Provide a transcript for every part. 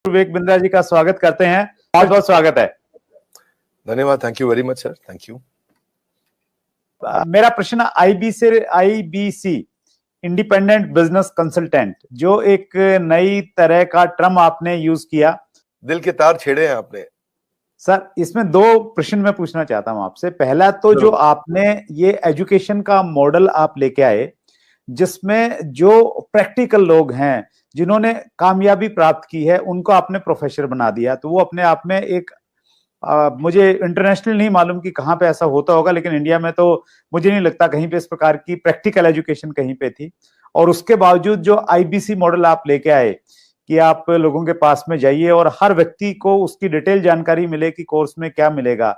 विवेक बिंद्रा जी का स्वागत करते हैं। बहुत बहुत स्वागत है। धन्यवाद। Thank you very much sir. Thank you. मेरा प्रश्न आईबीसी इंडिपेंडेंट बिजनेस कंसल्टेंट, जो एक नई तरह का टर्म आपने यूज किया, दिल के तार छेड़े हैं आपने सर। इसमें दो प्रश्न मैं पूछना चाहता हूं आपसे। पहला तो जो आपने ये एजुकेशन का मॉडल आप लेके आए, जिसमें जो प्रैक्टिकल लोग हैं जिन्होंने कामयाबी प्राप्त की है उनको आपने प्रोफेसर बना दिया, तो वो अपने आप में एक मुझे इंटरनेशनल नहीं मालूम कि कहां पे ऐसा होता होगा, लेकिन इंडिया में तो मुझे नहीं लगता कहीं पे इस प्रकार की प्रैक्टिकल एजुकेशन कहीं पे थी। और उसके बावजूद जो आईबीसी मॉडल आप लेके आए कि आप लोगों के पास में जाइए और हर व्यक्ति को उसकी डिटेल जानकारी मिले कि कोर्स में क्या मिलेगा,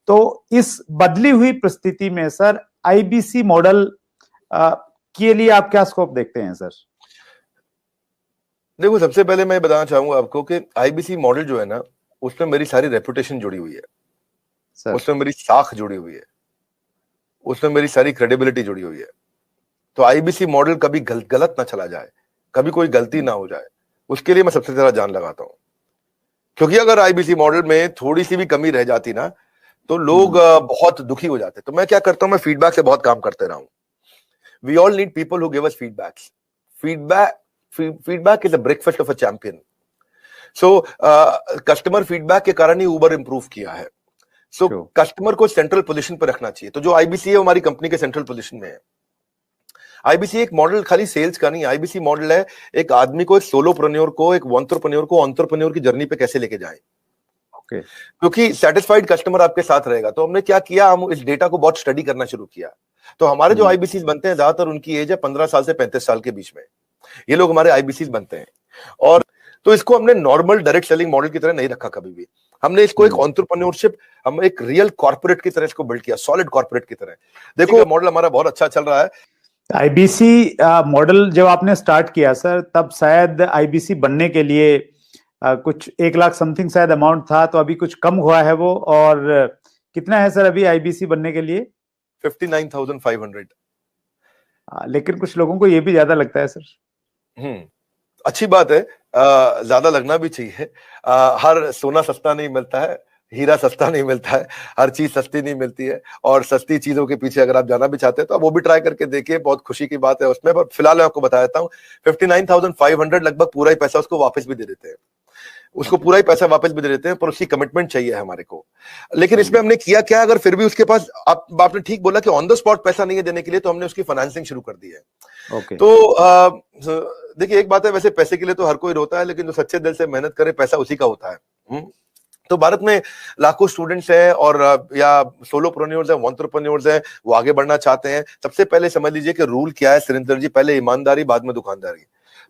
तो इस बदली हुई परिस्थिति में सर आईबीसी मॉडल के लिए आप क्या स्कोप देखते हैं सर? देखो, सबसे पहले मैं बताना चाहूंगा आपको कि आईबीसी मॉडल जो है ना, उसमें मेरी सारी रेपुटेशन जुड़ी हुई है सर। उसमें मेरी साख जुड़ी हुई है, उसमें मेरी सारी क्रेडिबिलिटी जुड़ी हुई है। तो आईबीसी मॉडल कभी गलत ना चला जाए, कभी कोई गलती ना हो जाए, उसके लिए मैं सबसे ज्यादा जान लगाता हूं। क्योंकि अगर आईबीसी मॉडल में थोड़ी सी भी कमी रह जाती ना, तो लोग बहुत दुखी हो जाते। तो मैं क्या करता हूं, मैं फीडबैक से बहुत काम करते रहा हूं। We all need people who give us feedbacks. Feedback is a breakfast of a champion. So customer feedback के कारण ही उबर इंप्रूव किया है। सो कस्टमर को सेंट्रल पोजीशन पर रखना चाहिए। तो जो आईबीसी है हमारी कंपनी के सेंट्रल पोजीशन में है। आईबीसी एक मॉडल खाली सेल्स का नहीं, आईबीसी मॉडल है एक आदमी को, एक सोलोप्रेन्योर को, एक एंटरप्रेन्योर की जर्नी पे कैसे लेके जाएं। क्योंकि सेटिस्फाइड कस्टमर आपके साथ रहेगा। तो हमने क्या किया, हम इस डेटा को बहुत स्टडी करना शुरू किया। तो हमारे जो आईबीसी बनते हैं, ज्यादातर उनकी एज है 15 साल से 35 साल के बीच में। ये लोग हमारे आईबीसी बनते हैं। और तो इसको हमने नॉर्मल डायरेक्ट सेलिंग मॉडल की तरह नहीं रखा कभी भी। हमने इसको एक एंटरप्रेन्योरशिप, हम एक रियल कॉर्पोरेट की तरह इसको बिल्ड किया, सॉलिड कॉर्पोरेट की तरह। देखो, मॉडल हमारा बहुत अच्छा चल रहा है। आईबीसी मॉडल जब आपने स्टार्ट किया सर, तब शायद आईबीसी बनने के लिए कुछ 1 लाख समथिंग शायद अमाउंट था, तो अभी कुछ कम हुआ है वो। और कितना है सर अभी आईबीसी बनने के लिए? 59,500। लेकिन कुछ लोगों को ये भी ज्यादा लगता है सर। अच्छी बात है, ज्यादा लगना भी चाहिए। हर सोना सस्ता नहीं मिलता है, हीरा सस्ता नहीं मिलता है, हर चीज सस्ती नहीं मिलती है। और सस्ती चीजों के पीछे अगर आप जाना भी चाहते हैं तो आप वो भी ट्राई करके देखिए, बहुत खुशी की बात है उसमें। पर फिलहाल मैं आपको बता देता हूँ, 59,500 लगभग पूरा ही पैसा उसको वापस भी दे देते हैं, उसको पूरा ही पैसा वापस भी दे देते हैं, पर उसकी कमिटमेंट चाहिए हमारे को। लेकिन इसमें हमने किया क्या, अगर फिर भी उसके पास, आपने ठीक बोला कि ऑन द स्पॉट पैसा नहीं है देने के लिए, तो हमने उसकी फाइनेंसिंग शुरू कर दी है। तो देखिए, एक बात है, वैसे पैसे के लिए तो हर कोई रोता है, लेकिन जो सच्चे दिल से मेहनत करे पैसा उसी का होता है। तो भारत में लाखों स्टूडेंट्स हैं और या सोलोप्रेन्योर्स हैं, एंटरप्रेन्योर्स हैं, वो आगे बढ़ना चाहते हैं। सबसे पहले समझ लीजिए कि रूल क्या है सुरेंद्र जी, पहले ईमानदारी, बाद में दुकानदारी।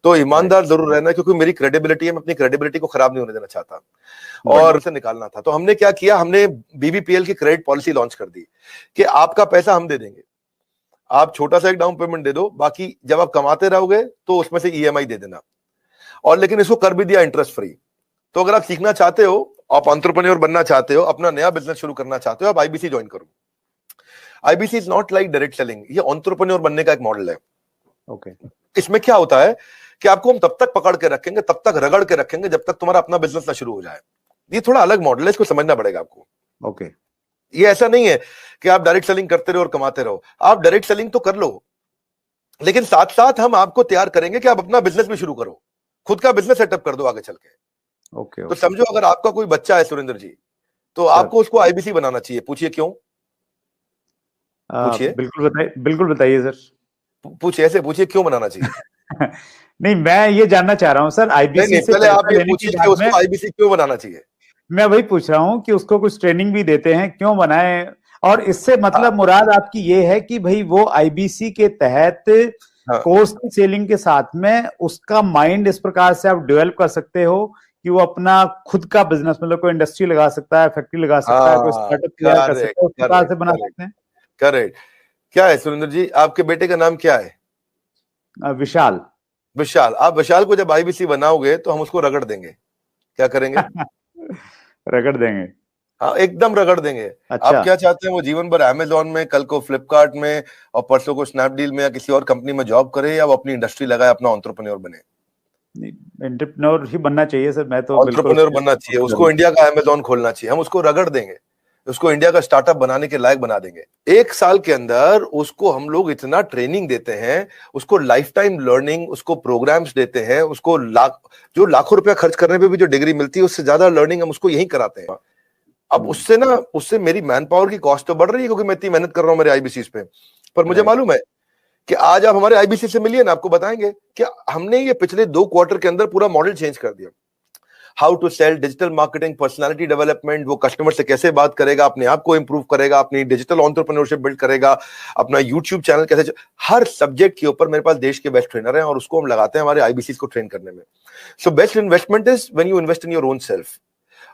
तो ईमानदार जरूर रहना, क्योंकि मेरी क्रेडिबिलिटी है, मैं अपनी क्रेडिबिलिटी को खराब नहीं होने देना चाहता और उसे निकालना था। तो हमने क्या किया, हमने बीबीपीएल की क्रेडिट पॉलिसी लॉन्च कर दी कि आपका पैसा हम दे देंगे, आप छोटा सा एक डाउन पेमेंट दे दो, बाकी जब आप कमाते रहोगे तो उसमें से ईएमआई दे देना। और लेकिन इसको कर भी दिया इंटरेस्ट फ्री। तो अगर आप सीखना चाहते हो, आप एंटरप्रेन्योर बनना चाहते हो, अपना नया बिजनेस शुरू करना चाहते हो, आप आईबीसी ज्वाइन करो। IBC is not like direct selling, ये एंटरप्रेन्योर बनने का एक मॉडल है। इसमें क्या होता है कि आपको हम तब तक पकड़ के रखेंगे, तब तक रगड़ के रखेंगे, जब तक तुम्हारा अपना बिजनेस ना शुरू हो जाए। ये थोड़ा अलग मॉडल है, इसको समझना पड़ेगा आपको। ये ऐसा नहीं है कि आप डायरेक्ट सेलिंग करते रहो और कमाते रहो। आप डायरेक्ट सेलिंग तो कर लो, लेकिन साथ साथ हम आपको तैयार करेंगे कि आप अपना बिजनेस भी शुरू करो, खुद का बिजनेस सेटअप कर दो आगे चल के। तो समझो, अगर आपका कोई बच्चा है सुरेंद्र जी, तो आपको उसको आईबीसी बनाना चाहिए। पूछिए क्यों? पूछिए। बिल्कुल बताइए सर। पूछिए, ऐसे पूछिए क्यों बनाना चाहिए। नहीं, मैं ये जानना चाह रहा हूँ सर, आईबीसी से पहले आप ये पूछिए कि उसको आईबीसी क्यों बनाना चाहिए। मैं वही पूछ रहा हूँ कि उसको कुछ ट्रेनिंग भी देते हैं, क्यों बनाए? और इससे मतलब मुराद आपकी ये है कि भाई वो आईबीसी के तहत कोर्स की सेलिंग के साथ में उसका माइंड इस प्रकार से आप डेवलप कर सकते हो कि वो अपना खुद का बिजनेस, मतलब कोई इंडस्ट्री लगा सकता है, फैक्ट्री लगा सकता है, कोई स्टार्टअप तैयार कर सकता है, उस प्रकार से बना सकते हैं। करेक्ट। क्या है सुरेंद्र जी, आपके बेटे का नाम क्या है? विशाल। विशाल। आप विशाल को जब आईबीसी बनाओगे तो हम उसको रगड़ देंगे। क्या करेंगे? रगड़ देंगे। हाँ, एकदम रगड़ देंगे। अच्छा। आप क्या चाहते हैं, वो जीवन भर अमेजोन में, कल को फ्लिपकार्ट में और परसों को स्नैपडील में या किसी और कंपनी में जॉब करे, या वो अपनी इंडस्ट्री लगाए, अपना एंटरप्रेन्योर बने? एंटरप्रेन्योर ही बनना चाहिए सर, मैं तो बिल्कुल एंटरप्रेन्योर बनना चाहिए, उसको इंडिया का अमेजोन खोलना चाहिए, हम उसको रगड़ देंगे, उसको इंडिया का स्टार्टअप बनाने के लायक बना देंगे। 1 साल के अंदर उसको हम लोग इतना ट्रेनिंग देते हैं, उसको लाइफ टाइम लर्निंग, उसको प्रोग्राम्स देते हैं, उसको जो लाखों रुपया खर्च करने पे भी जो डिग्री मिलती है उससे ज्यादा लर्निंग हम उसको यहीं कराते हैं। अब उससे मेरी मैन पावर की कॉस्ट तो बढ़ रही है, क्योंकि मैं इतनी मेहनत कर रहा हूं मेरे आईबीसी पे। पर मुझे मालूम है कि आज आप हमारे आईबीसी से मिलिए ना, आपको बताएंगे कि हमने ये पिछले 2 क्वार्टर के अंदर पूरा मॉडल चेंज कर दिया। How to sell, digital marketing, personality development, वो कस्टमर से कैसे बात करेगा, अपने आप को इंप्रूव करेगा, अपनी डिजिटल एंटरप्रेन्योरशिप बिल्ड करेगा, अपना यूट्यूब चैनल कैसे, हर सब्जेक्ट के ऊपर मेरे पास देश के बेस्ट ट्रेनर हैं और उसको हम लगाते हैं हमारे आईबीसी को ट्रेन करने में। So best investment is when you invest in your own self.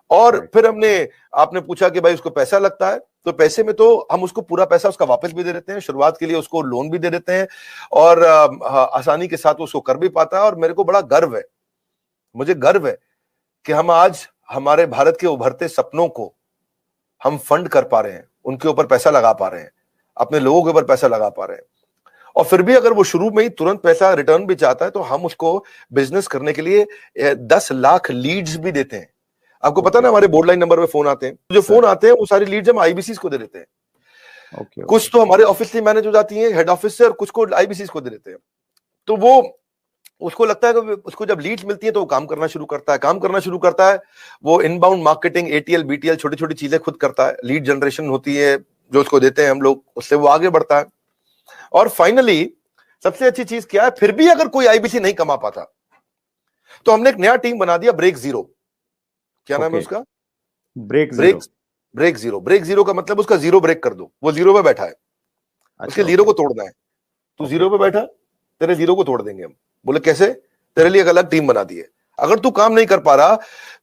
और फिर आपने पूछा कि भाई उसको पैसा लगता है, तो पैसे में तो हम उसको पूरा पैसा उसका वापस भी दे देते हैं, शुरुआत के लिए उसको लोन भी दे देते हैं और आसानी के साथ उसको कर भी पाता है। और मेरे को बड़ा गर्व है, मुझे गर्व है कि हम आज हमारे भारत के उभरते सपनों को हम फंड कर पा रहे हैं, उनके ऊपर पैसा लगा पा रहे हैं, अपने लोगों के ऊपर पैसा लगा पा रहे हैं। और फिर भी अगर वो शुरू में ही तुरंत पैसा रिटर्न भी चाहता है तो हम उसको बिजनेस करने के लिए 10 लाख लीड्स भी देते हैं। आपको पता ना, हमारे बोर्ड लाइन नंबर पे फोन आते हैं, जो फोन आते हैं वो सारी लीड्स हम आईबीसी को दे देते हैं। कुछ तो हमारे ऑफिस से मैनेज हो जाती है, हेड ऑफिस से, और कुछ को आईबीसी को दे देते हैं। तो वो उसको लगता है कि उसको जब लीड्स मिलती है तो वो काम करना शुरू करता है, वो इनबाउंड मार्केटिंग, एटीएल बीटीएल, छोटी छोटी चीजें खुद करता है, लीड जनरेशन होती है जो उसको देते हैं हम लोग, उससे वो आगे बढ़ता है। और फाइनली सबसे अच्छी चीज क्या है, फिर भी अगर कोई आईबीसी नहीं कमा पाता तो हमने एक नया टीम बना दिया, ब्रेक जीरो। क्या नाम है उसका? Break zero. ब्रेक जीरो का मतलब उसका जीरो ब्रेक कर दो, वो जीरो पे बैठा है, उसके जीरो को तोड़ना है। तू जीरो पे बैठा, तेरे जीरो को तोड़ देंगे हम। बोले कैसे? तेरे लिए एक अलग टीम बना दी है। अगर तू काम नहीं कर पा रहा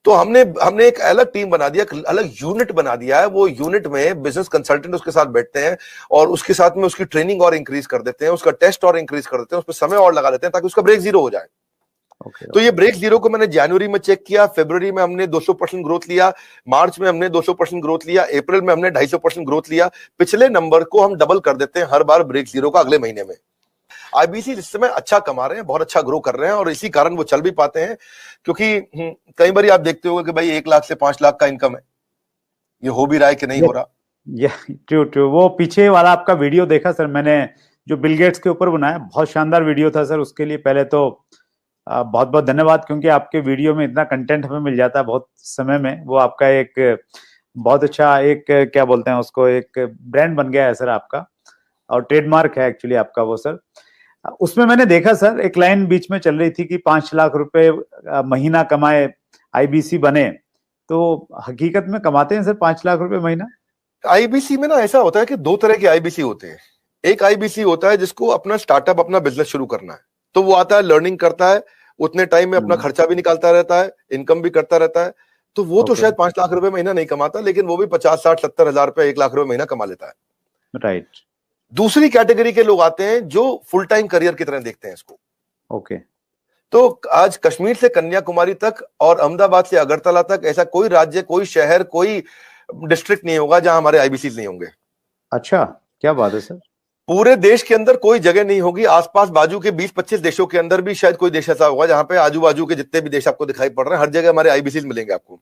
तो हमने एक अलग टीम बना दिया, अलग यूनिट बना दिया है। वो यूनिट में बिजनेस कंसल्टेंट उसके साथ बैठते हैं और उसके साथ में उसकी ट्रेनिंग और इंक्रीज कर देते हैं, उसका टेस्ट और इंक्रीज कर देते हैं, उस पर समय और लगा देते हैं ताकि उसका ब्रेक जीरो हो जाए। तो ये ब्रेक जीरो को मैंने जनवरी में चेक किया, फरवरी में हमने 200% ग्रोथ लिया, मार्च में हमने 200% ग्रोथ लिया, अप्रैल में हमने 250% ग्रोथ लिया। पिछले नंबर को हम डबल कर देते हैं हर बार ब्रेक जीरो का अगले महीने में। आईबीसी इस समय अच्छा कमा रहे हैं, बहुत अच्छा ग्रो कर रहे हैं और इसी कारण वो चल भी पाते हैं, क्योंकि कई बार आप देखते हो कि भाई 1 लाख से 5 लाख का इनकम है, ये हो भी रहा है कि नहीं हो रहा। ट्रू। वो पीछे वाला आपका वीडियो देखा सर मैंने, जो बिल गेट्स के ऊपर बनाया, बहुत शानदार वीडियो था सर। उसके लिए पहले तो बहुत बहुत धन्यवाद, क्योंकि आपके वीडियो में इतना कंटेंट हमें मिल जाता है बहुत समय में। वो आपका एक बहुत अच्छा एक क्या बोलते हैं उसको, एक ब्रांड बन गया है सर आपका, और ट्रेडमार्क है एक्चुअली आपका वो सर। उसमें मैंने देखा सर, एक लाइन बीच में चल रही थी कि 5 लाख रुपए महीना कमाए आईबीसी बने, तो हकीकत में कमाते हैं सर 5 लाख रुपए महीना? आईबीसी में ना ऐसा होता है कि 2 तरह के आईबीसी होते हैं। एक आईबीसी होता है जिसको अपना स्टार्टअप, अपना बिजनेस शुरू करना है, तो वो आता है, लर्निंग करता है, उतने टाइम में अपना खर्चा भी निकालता रहता है, इनकम भी करता रहता है, तो वो तो शायद 5 लाख रुपए महीना नहीं कमाता, लेकिन वो भी 50, 60, 70 हजार रुपए, 1 लाख रुपए महीना कमा लेता है। राइट। दूसरी कैटेगरी के लोग आते हैं जो फुल टाइम करियर की तरह देखते हैं इसको। ओके। तो आज कश्मीर से कन्याकुमारी तक और अहमदाबाद से अगरतला तक ऐसा कोई राज्य, कोई शहर, कोई डिस्ट्रिक्ट नहीं होगा जहां हमारे आईबीसी नहीं होंगे। अच्छा, क्या बात है सर। पूरे देश के अंदर कोई जगह नहीं होगी, आसपास बाजू के 20-25 देशों के अंदर भी शायद कोई देश ऐसा होगा जहां पे आजू बाजू के जितने भी देश आपको दिखाई पड़ रहे हैं, हर जगह हमारे आईबीसी मिलेंगे आपको।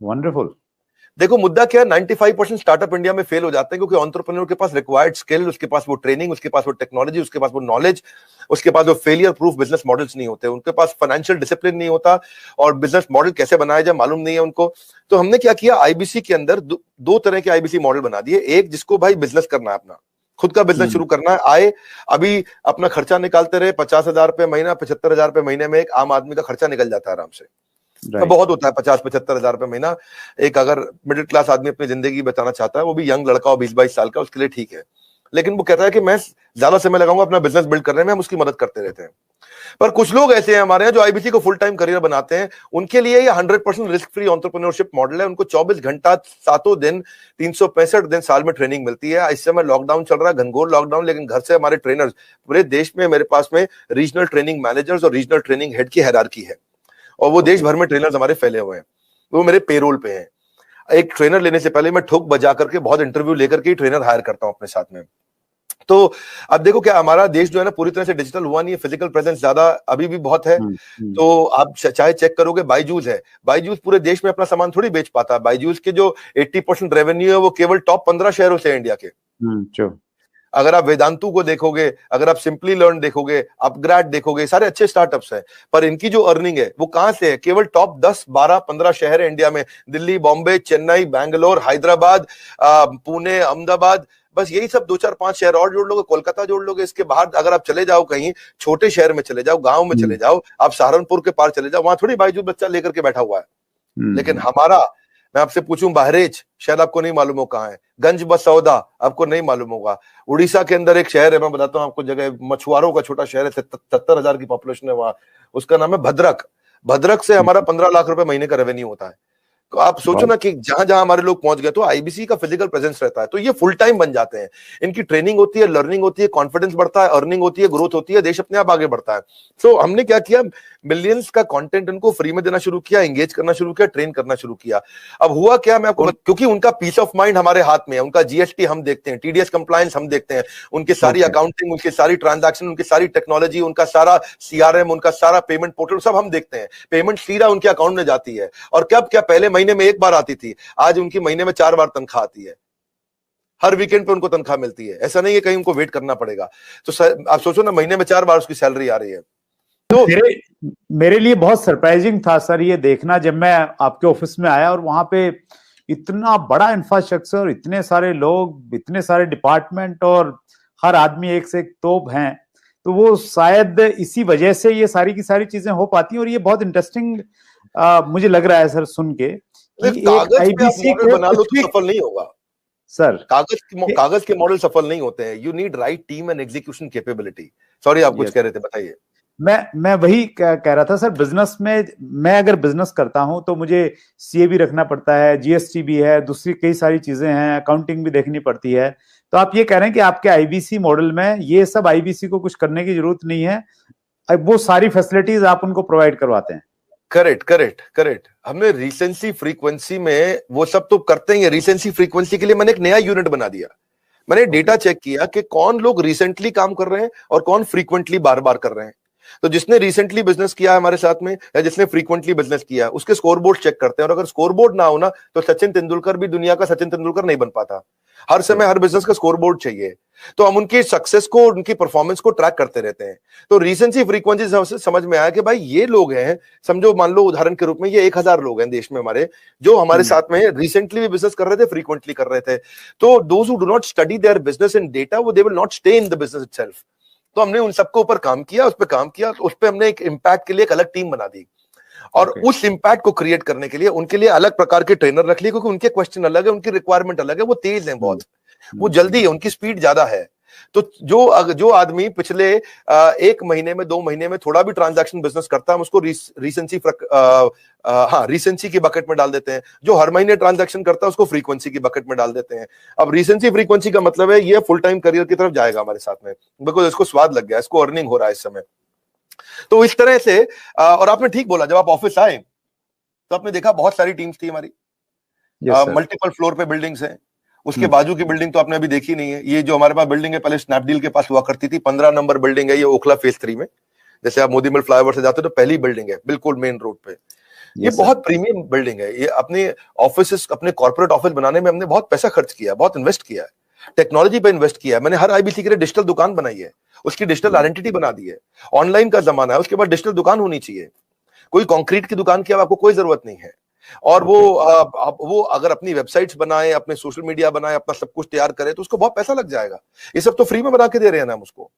वंडरफुल। देखो मुद्दा क्या है, 95% स्टार्टअप इंडिया में फेल हो जाते हैं क्योंकि एंटरप्रेन्योर के पास रिक्वायर्ड स्किल, उसके पास वो ट्रेनिंग, उसके पास वो टेक्नोलॉजी, उसके पास वो नॉलेज, उसके पास वो फेलियर प्रूफ बिजनेस मॉडल्स नहीं होते, उनके पास फाइनेंशियल डिसिप्लिन नहीं होता और बिजनेस मॉडल कैसे बनाया जाए मालूम नहीं है उनको। तो हमने क्या किया, आईबीसी के अंदर 2 तरह के आईबीसी मॉडल बना दिए। एक जिसको भाई बिजनेस करना है, अपना खुद का बिजनेस शुरू करना है, आए अभी अपना खर्चा निकालते रहे, 50,000 रुपए महीना, 75,000 रुपए महीने में एक आम आदमी का खर्चा निकल जाता है आराम से। तो बहुत होता है 50-75 हजार रुपए महीना। एक अगर मिडिल क्लास आदमी अपनी जिंदगी बचाना चाहता है, वो भी यंग लड़का हो 20-22 साल का, उसके लिए ठीक है। लेकिन वो कहता है कि मैं ज्यादा समय लगाऊंगा अपना बिजनेस बिल्ड करने में, हम उसकी मदद करते रहते हैं। पर कुछ लोग ऐसे हैं हमारे यहाँ जो आईबीसी को फुल टाइम करियर बनाते हैं, उनके लिए ये 100% रिस्क फ्री एंटरप्रेन्योरशिप मॉडल है। उनको 24 घंटा 7 दिन 365 दिन साल में ट्रेनिंग मिलती है। इस समय लॉकडाउन चल रहा है, घनघोर लॉकडाउन, लेकिन घर से हमारे ट्रेनर्स पूरे देश में, मेरे पास में रीजनल ट्रेनिंग मैनेजर्स और रीजनल ट्रेनिंग हेड की हायरार्की है और वो देश भर में ट्रेनर्स हमारे फैले हुए हैं, वो मेरे पेरोल पे हैं। एक ट्रेनर लेने से पहले मैं ठोक बजा करके बहुत इंटरव्यू लेकर के ट्रेनर हायर करता हूं अपने साथ में। तो अब देखो क्या हमारा देश जो है ना पूरी तरह से डिजिटल हुआ नहीं है, फिजिकल प्रेजेंस ज्यादा अभी भी बहुत है। तो आप चाहे चेक करोगे, बायजूस है, बायजूस पूरे देश में अपना सामान थोड़ी बेच पाता। बायजूस के जो 80% रेवेन्यू है वो केवल टॉप 15 शहरों से इंडिया के। अगर आप वेदांतु को देखोगे, अगर आप सिंपली लर्न देखोगे, अपग्रेड देखोगे, सारे अच्छे स्टार्टअप्स हैं, पर इनकी जो अर्निंग है वो कहां से है? केवल टॉप 10, 12, 15 शहर है इंडिया में, दिल्ली, बॉम्बे, चेन्नई, बैंगलोर, हैदराबाद, पुणे, अहमदाबाद, बस यही सब 2, 4, 5 शहर और जोड़ लोगे, कोलकाता जोड़ लोगे। इसके बाहर अगर आप चले जाओ कहीं छोटे शहर में चले जाओ, गांव में चले जाओ, आप सहारनपुर के पार चले जाओ, वहां थोड़ी बायजूस बच्चा लेकर के बैठा हुआ है। लेकिन हमारा, मैं आपसे पूछूं, बहरेच शायद आपको नहीं मालूम हो कहां है, गंज बसौदा आपको नहीं मालूम होगा, उड़ीसा के अंदर एक शहर है, मैं बताता हूं आपको जगह, मछुआरों का छोटा शहर है, 70,000 की पॉपुलेशन है वहां, उसका नाम है भद्रक। भद्रक से हमारा 15 लाख रुपए महीने का रेवेन्यू होता है। तो आप सोचो ना कि जहां जहां हमारे लोग पहुंच गए, तो आईबीसी का फिजिकल प्रेजेंस रहता है, तो ये फुल टाइम बन जाते हैं। इनकी ट्रेनिंग होती है, लर्निंग होती है, कॉन्फिडेंस बढ़ता है, अर्निंग होती है, ग्रोथ होती है, देश अपने आप आगे बढ़ता है। तो हमने क्या किया, मिलियंस का कंटेंट उनको फ्री में देना शुरू किया, एंगेज करना शुरू किया, ट्रेन करना शुरू किया। अब हुआ क्या, मैं आपको क्योंकि उनका पीस ऑफ माइंड हमारे हाथ में है, उनका जीएसटी हम देखते हैं, टीडीएस कंप्लायंस हम देखते हैं, उनकी सारी अकाउंटिंग, उनकी सारी ट्रांजैक्शन, उनकी सारी टेक्नोलॉजी, उनका सारा सीआरएम, उनका सारा पेमेंट पोर्टल सब हम देखते हैं। पेमेंट सीधा उनके अकाउंट में जाती है, और कब क्या, पहले महीने में 1 बार आती थी, आज उनकी महीने में 4 बार तनख्वाह आती है। हर वीकेंड पे उनको तनख्वाह मिलती है, ऐसा नहीं है कहीं उनको वेट करना पड़ेगा। तो आप सोचो ना, महीने में 4 बार उसकी सैलरी आ रही है। तो मेरे लिए बहुत सरप्राइजिंग था सर ये देखना, जब मैं आपके ऑफिस में आया और वहां पे इतना बड़ा इंफ्रास्ट्रक्चर, इतने सारे लोग, इतने सारे डिपार्टमेंट, और हर आदमी एक से एक तोप हैं। तो वो शायद इसी वजह से ये सारी की सारी चीजें हो पाती हैं। और ये बहुत इंटरेस्टिंग मुझे लग रहा है सर सुन के कि एक आईबीसी को बना लो तो सफल नहीं होगा सर। कागज के मॉडल सफल नहीं होते हैं। You need right team and execution capability. Sorry, आप कुछ कह रहे थे, बताइए। मैं वही कह रहा था सर, बिजनेस में मैं अगर बिजनेस करता हूं तो मुझे सीए भी रखना पड़ता है, जीएसटी भी है, दूसरी कई सारी चीजें हैं, अकाउंटिंग भी देखनी पड़ती है। तो आप ये कह रहे हैं कि आपके आईबीसी मॉडल में ये सब, आईबीसी को कुछ करने की जरूरत नहीं है, वो सारी फैसिलिटीज आप उनको प्रोवाइड करवाते हैं। करेक्ट। हमने रिसेंसी फ्रीक्वेंसी में वो सब तो करते ही है। रिसेंसी फ्रीक्वेंसी के लिए मैंने एक नया यूनिट बना दिया। मैंने डेटा चेक किया कि कौन लोग रिसेंटली काम कर रहे हैं और कौन फ्रीक्वेंटली बार बार कर रहे हैं। तो जिसने रिसेंटली बिजनेस किया है हमारे साथ में, या जिसने फ्रीक्वेंटली बिजनेस किया, उसके स्कोरबोर्ड चेक करते हैं। और अगर स्कोरबोर्ड ना हो ना, तो सचिन तेंदुलकर भी दुनिया का सचिन तेंदुलकर नहीं बन पाता। हर समय हर बिजनेस का स्कोरबोर्ड चाहिए। तो हम उनकी सक्सेस को, उनकी परफॉर्मेंस को ट्रैक करते रहते हैं। तो रिसेंसी फ्रीक्वेंसी से समझ में आया कि भाई ये लोग हैं, समझो मान लो उदाहरण के रूप में ये 1000 लोग हैं देश में हमारे, जो हमारे साथ में रिसेंटली भी बिजनेस कर रहे थे, फ्रीक्वेंटली कर रहे थे। तो those who do not study their business in data, वो they will not stay in the business itself. तो हमने उन सबके ऊपर काम किया, उस पर काम किया, तो उस पर हमने एक इम्पैक्ट के लिए एक अलग टीम बना दी। और उस इम्पैक्ट को क्रिएट करने के लिए उनके लिए अलग प्रकार के ट्रेनर रख लिए, क्योंकि उनके क्वेश्चन अलग है, उनकी रिक्वायरमेंट अलग है। वो तेज है बहुत, वो जल्दी है, उनकी स्पीड ज्यादा है। तो जो आदमी पिछले 1 महीने में, 2 महीने में थोड़ा भी ट्रांजैक्शन बिजनेस करता है, हम उसको रिसेंसी की बकेट में डाल देते हैं। जो हर महीने ट्रांजैक्शन करता है उसको फ्रीक्वेंसी की बकेट में डाल देते हैं। अब रिसेंसी फ्रीक्वेंसी का मतलब है ये फुल टाइम करियर की तरफ जाएगा हमारे साथ में, बिकॉज इसको स्वाद लग गया, इसको अर्निंग हो रहा है इस समय। तो इस तरह से, और आपने ठीक बोला, जब आप ऑफिस आए तो आपने देखा बहुत सारी टीम्स थी हमारी, मल्टीपल फ्लोर पे बिल्डिंग्स हैं। उसके बाजू की बिल्डिंग तो आपने अभी देखी नहीं है। ये जो हमारे पास बिल्डिंग है, पहले स्नैपडील के पास हुआ करती थी, 15 नंबर बिल्डिंग है ये, ओखला फेज 3 में। जैसे आप मोदी मिल फ्लाईओवर से जाते हो तो पहली बिल्डिंग है, बिल्कुल मेन रोड पे। ये बहुत प्रीमियम बिल्डिंग है। ये अपने ऑफिस, अपने कॉर्पोरेट ऑफिस बनाने में हमने बहुत पैसा खर्च किया, बहुत इन्वेस्ट किया है, टेक्नोलॉजी पे इन्वेस्ट किया है। मैंने हर आईबीसी के लिए डिजिटल दुकान बनाई है, उसकी डिजिटल आइडेंटिटी बना दी है। ऑनलाइन का जमाना है, उसके बाद डिजिटल दुकान होनी चाहिए। कोई कंक्रीट की दुकान की आपको कोई जरूरत नहीं है। और वो अगर अपनी वेबसाइट्स बनाए, अपने सोशल मीडिया बनाए, अपना सब कुछ तैयार करे, तो उसको बहुत पैसा लग जाएगा। ये सब तो फ्री में बना के दे रहे हैं ना हम उसको।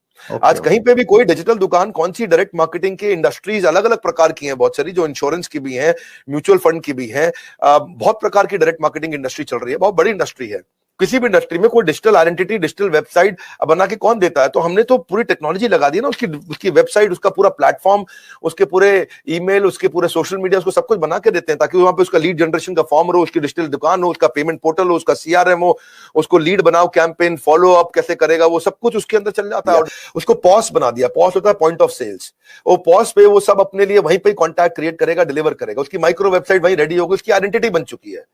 आज कहीं पे भी कोई डिजिटल दुकान, कौन सी डायरेक्ट मार्केटिंग की इंडस्ट्रीज अलग अलग प्रकार की हैं, बहुत सारी, जो इंश्योरेंस की भी हैं, म्यूचुअल फंड की भी हैं, बहुत प्रकार की डायरेक्ट मार्केटिंग इंडस्ट्री चल रही है, बहुत बड़ी इंडस्ट्री है। किसी भी इंडस्ट्री में कोई डिजिटल आइडेंटिटी, डिजिटल वेबसाइट बना के कौन देता है? तो हमने तो पूरी टेक्नोलॉजी लगा दी ना, उसकी वेबसाइट, उसका पूरा प्लेटफॉर्म, उसके पूरे ईमेल, उसके पूरे सोशल मीडिया, उसको सब कुछ बना के देते हैं, ताकि वहां पे उसका लीड जनरेशन का फॉर्म हो, उसकी डिजिटल दुकान हो, उसका पेमेंट पोर्टल हो, उसका सीआरएम हो, उसको लीड बनाओ, कैंपेन फॉलो अप कैसे करेगा, वो सब कुछ उसके अंदर चल जाता है। और उसको पॉस बना दिया। पॉस होता है पॉइंट ऑफ सेल्स। वो पॉस पे वो सब अपने लिए वहीं पे कॉन्टैक्ट क्रिएट करेगा, डिलीवर करेगा। उसकी माइक्रो वेबसाइट वहीं रेडी होगी, उसकी आइडेंटिटी बन चुकी है।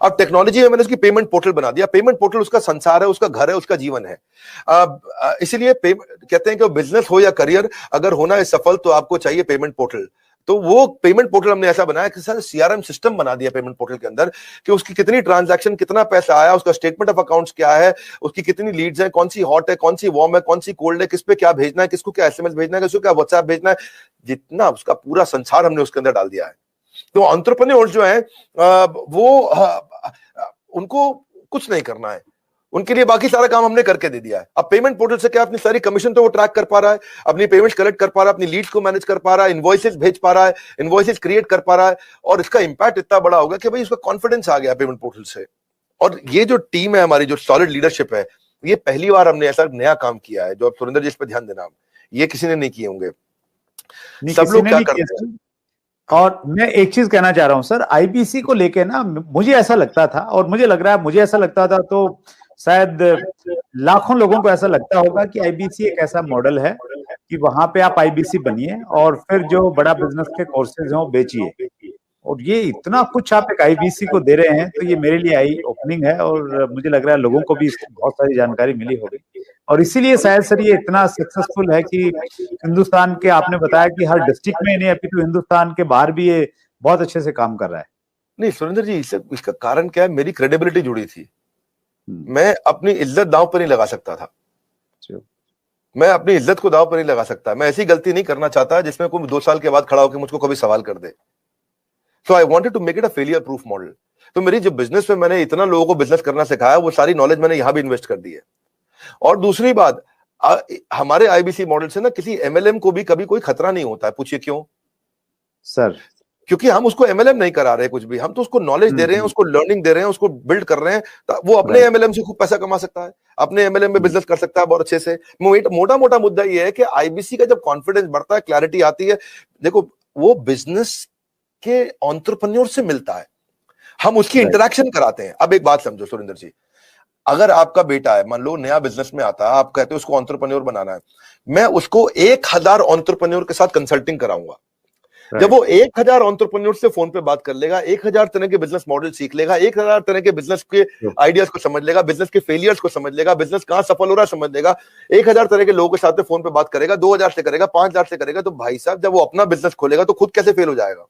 अब टेक्नोलॉजी में मैंने उसकी पेमेंट पोर्टल बना दिया। पेमेंट पोर्टल उसका संसार है, उसका घर है, उसका जीवन है। इसीलिए कहते हैं कि बिजनेस हो या करियर, अगर होना है सफल तो आपको चाहिए पेमेंट पोर्टल। तो वो पेमेंट पोर्टल हमने ऐसा बनाया कि सर सीआरएम सिस्टम बना दिया पेमेंट पोर्टल के अंदर कि उसकी कितनी ट्रांजैक्शन, कितना पैसा आया, उसका स्टेटमेंट ऑफ अकाउंट्स क्या है, उसकी कितनी लीड्स हैं, कौन सी हॉट है, कौन सी वार्म है, कौन सी कोल्ड है, किस पे क्या भेजना है, किसको क्या एसएमएस भेजना है, किसको क्या व्हाट्सएप भेजना है, जितना उसका पूरा संसार हमने उसके अंदर डाल दिया है। तो एंटरप्रेन्योर्स जो है उनको कुछ नहीं करना है, उनके लिए बाकी सारा काम हमने करके दे दिया है। अब पेमेंट पोर्टल से क्या, अपनी सारी कमीशन तो वो ट्रैक कर पा रहा है, अपनी पेमेंट्स कलेक्ट कर पा रहा है, अपनी लीड्स को मैनेज कर पा रहा है, इनवॉइसेस भेज पा रहा है, इनवॉइसेस क्रिएट कर पा रहा है, और इसका इंपैक्ट इतना बड़ा होगा कि भाई उसका कॉन्फिडेंस आ गया पेमेंट पोर्टल से। और ये जो टीम है हमारी, जो सॉलिड लीडरशिप है, ये पहली बार हमने ऐसा नया काम किया है। जो अब सुरेंद्र जी इस पर ध्यान देना, ये किसी ने नहीं किए होंगे, सब लोग क्या करते हैं। और मैं एक चीज कहना चाह रहा हूं सर, आईबीसी को लेके ना मुझे ऐसा लगता था, और मुझे लग रहा है, मुझे ऐसा लगता था तो शायद लाखों लोगों को ऐसा लगता होगा कि आईबीसी एक ऐसा मॉडल है कि वहां पे आप आईबीसी बनिए और फिर जो बड़ा बिजनेस के कोर्सेज हैं वो बेचिए। और ये इतना कुछ आप एक आईबीसी को दे रहे हैं, तो ये मेरे लिए आई ओपनिंग है, और मुझे लग रहा है लोगों को भी इसकी बहुत सारी जानकारी मिली होगी, और इसीलिए शायद सर ये इतना सक्सेसफुल है कि हिंदुस्तान के, आपने बताया कि हर डिस्ट्रिक्ट में नहीं, अभी तो हिंदुस्तान के बाहर भी ये बहुत अच्छे से काम कर रहा है। नहीं सुरेंद्र जी, इसका कारण क्या है, मेरी क्रेडिबिलिटी जुड़ी थी। मैं अपनी इज्जत दांव पर नहीं लगा सकता था, मैं अपनी इज्जत को दांव पर नहीं लगा सकता। मैं ऐसी गलती नहीं करना चाहता जिसमें कोई 2 साल के बाद खड़ा होकर मुझको कभी सवाल कर दे। So I wanted to make it a failure proof model. तो मेरी जो बिजनेस में मैंने इतना लोगों को बिजनेस करना सिखाया, वो सारी नॉलेज मैंने यहां भी इन्वेस्ट कर दी है। और दूसरी बात, हमारे आईबीसी मॉडल से ना किसी एमएलएम को भी कभी कोई खतरा नहीं होता है। पूछिए क्यों सर? क्योंकि हम उसको एमएलएम नहीं करा रहे कुछ भी, हम तो उसको नॉलेज दे रहे हैं, उसको लर्निंग दे रहे हैं, उसको बिल्ड कर रहे हैं। वो अपने एमएलएम से खूब पैसा कमा सकता है, अपने एमएलएम में बिजनेस कर सकता है बहुत अच्छे से। मोटा मोटा मुद्दा ये है कि आईबीसी का जब कॉन्फिडेंस बढ़ता है, क्लैरिटी आती है, देखो वो बिजनेस के एंटरप्रेन्योर से मिलता है, हम उसकी इंटरेक्शन कराते हैं। अब एक बात समझो सुरेंद्र जी, अगर आपका बेटा है, मान लो नया बिजनेस में आता है, आप कहते हो उसको एंटरप्रेन्योर बनाना है, मैं उसको 1000 एंटरप्रेन्योर के साथ कंसल्टिंग कराऊंगा। जब वो 1000 एंटरप्रेन्योर से फोन पे बात कर लेगा, 1000 तरह के बिजनेस मॉडल सीख लेगा, 1000 तरह के बिजनेस के आइडियाज को समझ लेगा, बिजनेस के फेलियर्स को समझ लेगा, बिजनेस कहां सफल हो रहा है समझ लेगा, 1000 तरह के लोगों के साथ फोन पे बात करेगा, 2000 से करेगा, 5000 से करेगा, तो भाई साहब जब वो अपना बिजनेस खोलेगा तो खुद कैसे फेल हो जाएगा?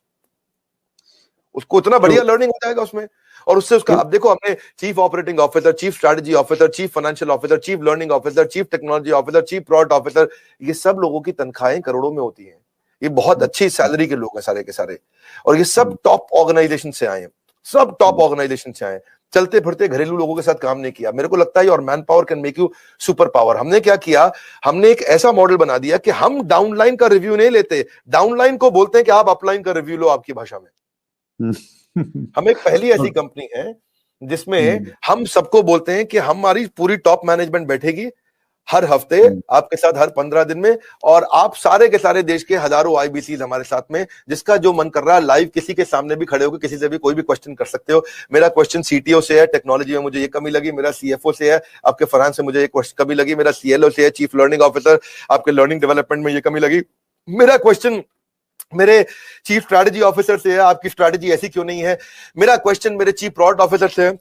उसको इतना बढ़िया लर्निंग हो जाएगा उसमें। और उससे उसका, अब देखो हमने chief operating officer, chief strategy officer, chief financial officer, chief learning officer, chief technology officer, chief product officer, ये सब लोगों की तनख्वाहें करोड़ों में होती हैं। ये बहुत अच्छी सैलरी के लोग हैं सारे के सारे, और ये सब टॉप ऑर्गेनाइजेशन से आए हैं, सब टॉप ऑर्गेनाइजेशन से आए हैं। चलते फिरते घरेलू लोगों के साथ काम नहीं किया। मेरे को लगता है और man power can make you super power. हमने क्या किया, हमने एक ऐसा मॉडल बना दिया कि हम डाउनलाइन का रिव्यू नहीं लेते, डाउनलाइन को बोलते हैं कि आप अपलाइन का रिव्यू लो आपकी भाषा में। हम एक पहली ऐसी कंपनी है जिसमें हम सबको बोलते हैं कि हमारी पूरी टॉप मैनेजमेंट बैठेगी हर हफ्ते आपके साथ, हर 15 दिन में, और आप सारे के सारे देश के हजारों आईबीसी हमारे साथ में, जिसका जो मन कर रहा है लाइव किसी के सामने भी खड़े होकर किसी से भी कोई भी क्वेश्चन कर सकते हो। मेरा क्वेश्चन सीटीओ से है, टेक्नोलॉजी में मुझे ये कमी लगी, मेरा सीएफओ से है, आपके फाइनेंस से मुझे ये कमी लगी, मेरा सीएलओ से है, चीफ लर्निंग ऑफिसर, आपके लर्निंग डेवलपमेंट में ये कमी लगी, मेरा क्वेश्चन मेरे चीफ स्ट्रैटेजी ऑफिसर से है, आपकी स्ट्रैटेजी ऐसी क्यों नहीं है, मेरा क्वेश्चन मेरे चीफ प्रोडक्ट ऑफिसर से है,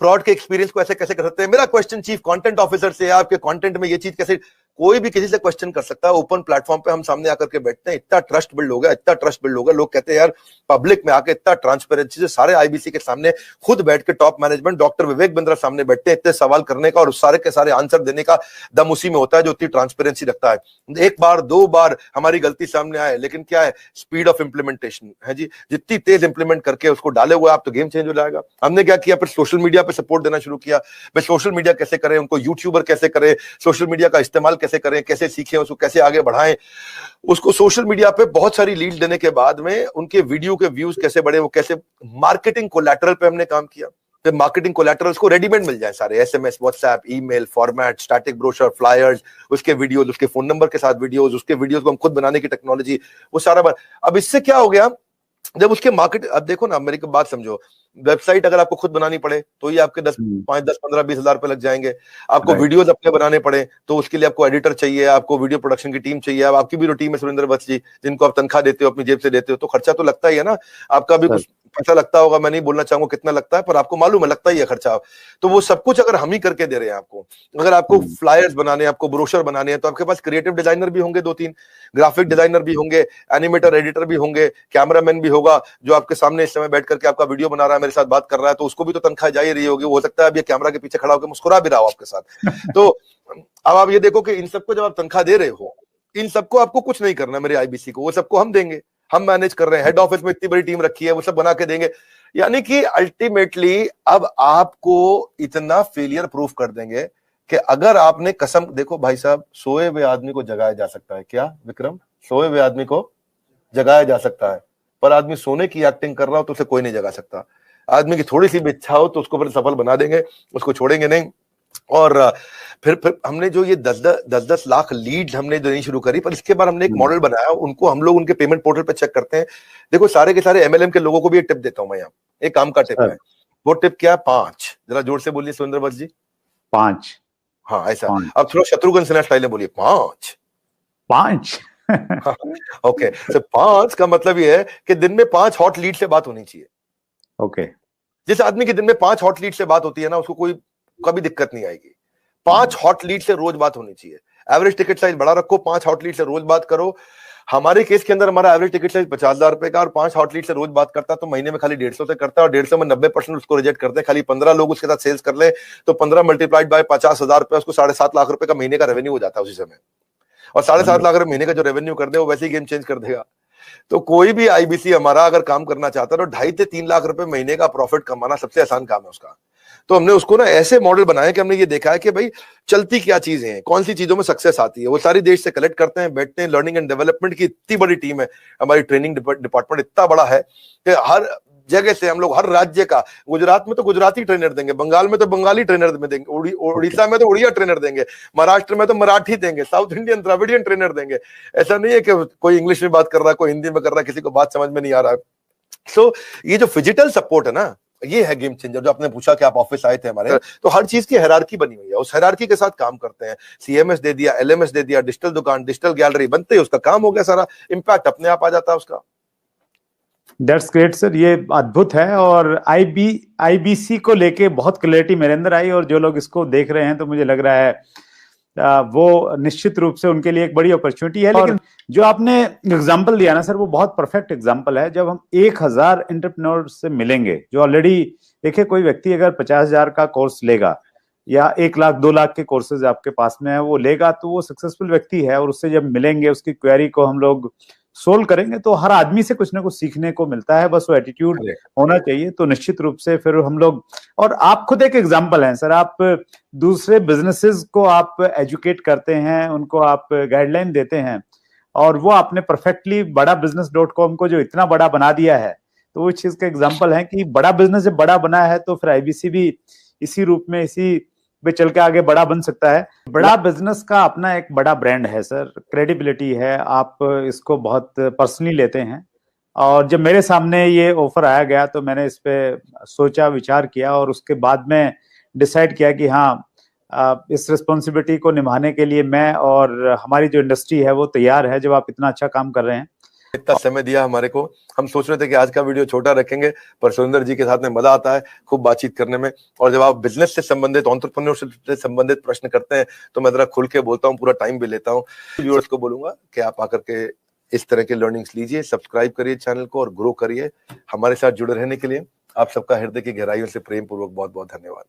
फ्रॉड के एक्सपीरियंस को ऐसे कैसे कर सकते हैं, मेरा क्वेश्चन चीफ कंटेंट ऑफिसर से है, आपके कंटेंट में ये चीज कैसे, कोई भी किसी से क्वेश्चन कर सकता है। ओपन प्लेटफॉर्म पे हम सामने आकर के बैठते हैं, इतना ट्रस्ट बिल्ड हो गया, इतना ट्रस्ट बिल्ड हो गया, लोग कहते हैं यार पब्लिक में आके इतना ट्रांसपेरेंसी से सारे आईबीसी के सामने खुद बैठ के top management doctor Vivek Bindra सामने बैठते हैं, इतने सवाल करने का और उस सारे के सारे आंसर देने का दम उसी में होता है जो इतनी ट्रांसपेरेंसी रखता है। एक बार 2 बार हमारी गलती सामने आए, लेकिन क्या है, स्पीड ऑफ इंप्लीमेंटेशन है जी, जितनी तेज इंप्लीमेंट करके उसको डाले हुए आप तो गेम चेंज हो जाएगा। हमने क्या किया, फिर सोशल मीडिया पे सपोर्ट देना शुरू किया। भाई सोशल मीडिया कैसे करें, उनको यूट्यूबर कैसे करें, सोशल मीडिया का इस्तेमाल कैसे करें, कैसे सीखें, उसको कैसे आगे बढ़ाएं, उसको सोशल मीडिया पे बहुत सारी लीड देने के बाद में उनके वीडियो के व्यूज कैसे बढ़े, वो कैसे, मार्केटिंग कोलैटरल पे हमने काम किया। तो मार्केटिंग कोलैटरल्स को रेडीमेड मिल जाए सारे, SMS, WhatsApp, email format, static brochure, flyers, उसके वीडियोस, उसके फोन नंबर के साथ वीडियोस, उसके वीडियोस को हम खुद बनाने की टेक्नोलॉजी, वो सारा। अब इससे क्या हो गया, जब उसके मार्केट, अब देखो ना, मेरी बात समझो, वेबसाइट अगर आपको खुद बनानी पड़े तो ये आपके 5, 10, 15, 20 हजार रुपए लग जाएंगे। आपको वीडियोस अपने बनाने पड़े तो उसके लिए आपको एडिटर चाहिए, आपको वीडियो प्रोडक्शन की टीम चाहिए। अब आपकी भी टीम है सुरेंद्र वत्स जी, जिनको आप तनख्वाह देते हो, अपनी जेब से देते हो, तो खर्चा तो लगता ही है ना। आपका भी कुछ पैसा लगता होगा, मैं नहीं बोलना चाहूंगा कितना लगता है, पर आपको मालूम है लगता ही है खर्चा। तो वो सब कुछ अगर हम ही करके दे रहे हैं आपको, अगर आपको फ्लायर्स बनाने, आपको ब्रोशर बनाने हैं, तो आपके पास क्रिएटिव डिजाइनर भी होंगे 2-3, ग्राफिक डिजाइनर भी होंगे, एनिमेटर एडिटर भी होंगे, कैमरामैन भी होगा जो आपके सामने इस समय बैठ करके आपका वीडियो बना रहा है, मेरे साथ बात कर रहा है, तो उसको भी तो तनख्वाह जा ही रही होगी। हो सकता है अब ये कैमरा के पीछे खड़ा होकर मुस्कुरा भी रहा हो आपके साथ। तो अब आप ये देखो कि इन सबको जब आप तनख्वाह दे रहे हो, इन सबको आपको कुछ नहीं करना, मेरे आईबीसी को, वो सबको हम देंगे, हम मैनेज कर रहे हैं। हेड ऑफिस में इतनी बड़ी टीम रखी है, वो सब बना के देंगे। यानी कि अल्टीमेटली अब आपको इतना फेलियर प्रूफ कर देंगे कि अगर आपने कसम, देखो भाई साहब, सोए हुए आदमी को जगाया जा सकता है क्या विक्रम? सोए हुए आदमी को जगाया जा सकता है, पर आदमी सोने की एक्टिंग कर रहा हो तो उसे कोई नहीं जगा सकता। आदमी की थोड़ी सी भी इच्छा हो तो उसको फिर सफल बना देंगे, उसको छोड़ेंगे नहीं। और फिर हमने जो ये 10-10 लाख लीड हमने देनी शुरू करी, पर इसके बाद हमने एक मॉडल बनाया, उनको हम लोग उनके पेमेंट पोर्टल पे चेक करते हैं। देखो सारे के सारे एमएलएम के लोगों को भी एक टिप देता हूं मैं, यहाँ एक काम का टिप है। वो टिप क्या है? 5, जरा जोर से बोलिए सुरेंद्र वत्स जी। 5। हाँ ऐसा, अब थोड़ा शत्रुघ्न सिन्हा स्टाइल में बोलिए, 5। ओके, तो 5 का मतलब ये है कि दिन में 5 हॉट लीड से बात होनी चाहिए। ओके, जिस आदमी की दिन में 5 हॉट लीड से बात होती है ना, उसको कोई कभी दिक्कत नहीं आएगी। 5 हॉट लीड से रोज बात होनी चाहिए। एवरेज टिकट साइज बड़ा रखो, 5 हॉट लीड से रोज बात करो। हमारे केस के अंदर हमारा एवरेज टिकट साइज 50,000 रुपए का, और 5 हॉट लीड से रोज बात करता तो महीने में खाली 150 से करता है, और 150 में 90% उसको रिजेक्ट करते हैं। खाली 15 लोग उसके साथ सेल्स कर ले तो 15 मल्टीप्लाइड बाय 50,000 रुपए, उसको 7.5 लाख रुपए का महीने का रेवेन्यू हो जाता है उसी समय। और 7.5 लाख रुपए महीने का जो रेवेन्यू कर दे वो वैसे ही गेम चेंज कर देगा। तो कोई भी आईबीसी हमारा अगर काम करना चाहता है तो 2.5 से 3 लाख रुपए महीने का प्रॉफिट कमाना सबसे आसान काम है उसका। तो हमने उसको ना ऐसे मॉडल बनाया कि हमने ये देखा है कि भाई चलती क्या चीजें हैं, कौन सी चीजों में सक्सेस आती है, वो सारी देश से कलेक्ट करते हैं, बैठते हैं। लर्निंग एंड डेवलपमेंट की इतनी बड़ी टीम है, हमारी ट्रेनिंग डिपार्टमेंट इतना बड़ा है कि हर जगह से हम लोग हर राज्य का, गुजरात में तो गुजराती ट्रेनर देंगे, बंगाल में तो बंगाली ट्रेनर में देंगे, उड़ीसा में तो उड़िया ट्रेनर देंगे, महाराष्ट्र में तो मराठी देंगे, साउथ इंडियन द्रविडियन ट्रेनर देंगे। ऐसा नहीं है कि कोई इंग्लिश में बात कर रहा है, कोई हिंदी में कर रहा है, किसी को बात समझ में नहीं आ रहा है। सो ये जो फिजिकल सपोर्ट है ना, ये है गेम चेंजर। जो आपने पूछा कि आप ऑफिस आए थे हमारे, तो हर चीज की हायरार्की बनी हुई है, उस हायरार्की के साथ काम करते हैं। सीएमएस दे दिया, एलएमएस दे दिया, डिजिटल दुकान, डिजिटल गैलरी बनते ही उसका काम हो गया, सारा इंपैक्ट अपने आप आ जाता है उसका। दैट्स ग्रेट सर, ये अद्भुत है। और आईबीसी को लेके बहुत क्लैरिटी मेरे अंदर आई, और जो लोग इसको देख रहे हैं तो मुझे लग रहा है वो निश्चित रूप से उनके लिए एक बड़ी अपॉर्चुनिटी है। लेकिन जो आपने एग्जांपल दिया ना सर, वो बहुत परफेक्ट एग्जांपल है। जब हम 1000 एंटरप्रेन्योर से मिलेंगे जो ऑलरेडी, देखिए कोई व्यक्ति अगर 50,000 का कोर्स लेगा या 1 लाख 2 लाख के कोर्सेज आपके पास में है वो लेगा, तो वो सक्सेसफुल व्यक्ति है। और उससे जब मिलेंगे, उसकी क्वेरी को हम लोग सोल्व करेंगे, तो हर आदमी से कुछ ना कुछ सीखने को मिलता है, बस वो एटीट्यूड होना चाहिए। तो निश्चित रूप से फिर हम लोग, और आप खुद एक एग्जांपल हैं सर, आप दूसरे बिजनेसेस को आप एजुकेट करते हैं, उनको आप गाइडलाइन देते हैं, और वो आपने परफेक्टली बड़ा business.com को जो इतना बड़ा बना दिया है, तो वो चीज का एग्जांपल है कि बड़ा बिजनेस जब बड़ा बना है तो फिर आईबीसी भी इसी रूप में, इसी पे चल के आगे बड़ा बन सकता है। बड़ा बिजनेस का अपना एक बड़ा ब्रांड है सर, क्रेडिबिलिटी है, आप इसको बहुत पर्सनली लेते हैं। और जब मेरे सामने ये ऑफर आया गया तो मैंने इस पे सोचा, विचार किया, और उसके बाद में डिसाइड किया कि हाँ, इस रिस्पॉन्सिबिलिटी को निभाने के लिए मैं और हमारी जो इंडस्ट्री है वो तैयार है, जब आप इतना अच्छा काम कर रहे हैं। इतना समय दिया हमारे को। हम सोच रहे थे कि आज का वीडियो छोटा रखेंगे, पर सुरेंद्र जी के साथ में मजा आता है खूब बातचीत करने में। और जब आप बिजनेस से संबंधित, एंटरप्रेन्योरशिप से संबंधित प्रश्न करते हैं तो मैं जरा खुल के बोलता हूँ, पूरा टाइम भी लेता हूँ। व्यूअर्स को बोलूंगा कि आप आकर के इस तरह के लर्निंग्स लीजिए, सब्सक्राइब करिए चैनल को और ग्रो करिए। हमारे साथ जुड़े रहने के लिए आप सबका हृदय की गहराइयों से प्रेम पूर्वक बहुत बहुत धन्यवाद।